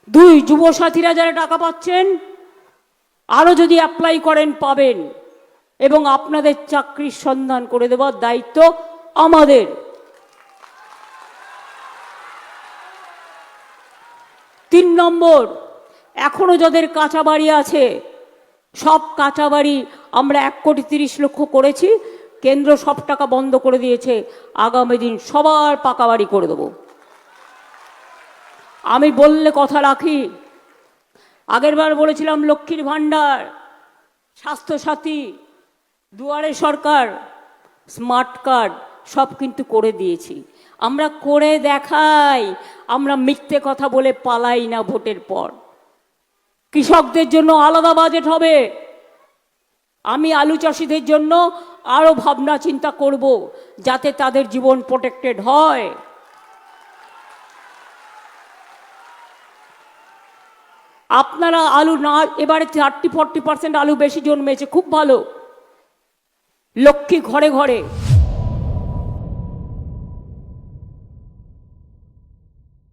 দুই, যুবসাথীরা যারা টাকা পাচ্ছেন আরো যদি অ্যাপ্লাই করেন পাবেন, এবং আপনাদের চাকরির সন্ধান করে দেওয়ার দায়িত্ব আমাদের। তিন নম্বর, এখনো যাদের কাঁচা বাড়ি আছে সব কাঁচা বাড়ি আমরা 1,30,00,000 করেছি, কেন্দ্র সব টাকা বন্ধ করে দিয়েছে, আগামী দিন সবার পাকা বাড়ি করে দেব। আমি বললে কথা রাখি, আগেরবার বলেছিলাম লক্ষ্মীর ভাণ্ডার, স্বাস্থ্যসাথী, দুয়ারে সরকার, স্মার্ট কার্ড সব কিন্তু করে দিয়েছি। আমরা করে দেখাই, আমরা মিথ্যে কথা বলে পালাই না ভোটের পর। কৃষকদের জন্য আলাদা বাজেট হবে, আমি আলু চাষিদের জন্য আরো ভাবনা চিন্তা করব যাতে তাদের জীবন প্রোটেক্টেড হয়। আপনারা আলু না, এবারে 30-40% আলু বেশি জন্মেছে, খুব ভালো। লক্ষ্মী ঘরে ঘরে